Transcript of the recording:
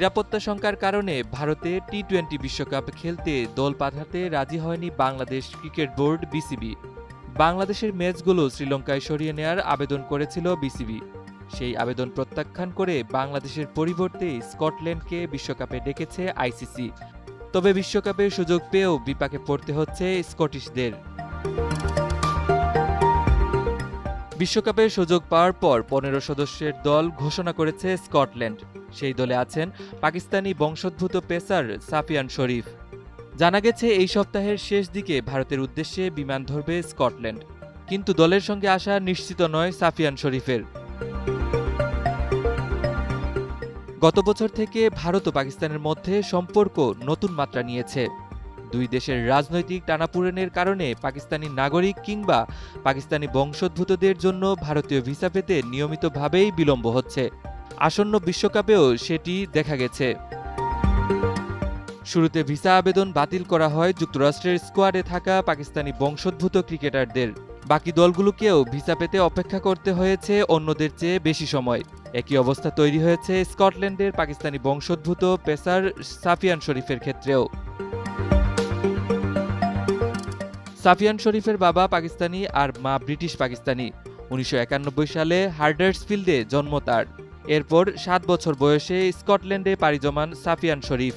নিরাপত্তা শঙ্কার কারণে ভারতে টি-20 বিশ্বকাপ খেলতে দল পাঠাতে রাজি হয়নি বাংলাদেশ ক্রিকেট বোর্ড বিসিবি। বাংলাদেশের ম্যাচগুলো শ্রীলঙ্কায় সরিয়ে নেয়ার আবেদন করেছিল বিসিবি। সেই আবেদন প্রত্যাখ্যান করে বাংলাদেশের পরিবর্তে স্কটল্যান্ডকে বিশ্বকাপে ডেকেছে আইসিসি। তবে বিশ্বকাপের সুযোগ পেয়েও বিপাকে পড়তে হচ্ছে স্কটিশদের। বিশ্বকাপের সুযোগ পাওয়ার পর 15 সদস্যের দল ঘোষণা করেছে স্কটল্যান্ড। সেই দলে আছেন পাকিস্তানি বংশোদ্ভূত পেসার সাফিয়ান শরীফ। জানা গেছে এই সপ্তাহের শেষ দিকে ভারতের উদ্দেশ্যে বিমান ধরবে স্কটল্যান্ড, কিন্তু দলের সঙ্গে আসা নিশ্চিত নয় সাফিয়ান শরীফের। গত বছর থেকে ভারত ও পাকিস্তানের মধ্যে সম্পর্ক নতুন মাত্রা নিয়েছে। দুই দেশের রাজনৈতিক টানাপোড়েনের কারণে পাকিস্তানি নাগরিক কিংবা পাকিস্তানি বংশোদ্ভূতদের জন্য ভারতীয় ভিসা পেতে নিয়মিতভাবেই বিলম্ব হচ্ছে। আসন্ন বিশ্বকাপেও সেটি দেখা গেছে। শুরুতে ভিসা আবেদন বাতিল করা হয় যুক্তরাষ্ট্রের স্কোয়াডে থাকা পাকিস্তানি বংশোদ্ভূত ক্রিকেটারদের। বাকি দলগুলোকেও ভিসা পেতে অপেক্ষা করতে হয়েছে অন্যদের চেয়ে বেশি সময়। একই অবস্থা তৈরি হয়েছে স্কটল্যান্ডের পাকিস্তানি বংশোদ্ভূত পেসার সাফিয়ান শরীফের ক্ষেত্রেও। সাফিয়ান শরীফের বাবা পাকিস্তানি আর মা ব্রিটিশ পাকিস্তানি। 1991 সালে হার্ডার্সফিল্ডে জন্ম তার। এরপর 7 বছর বয়সে স্কটল্যান্ডে পাড়ি জমান সাফিয়ান শরীফ।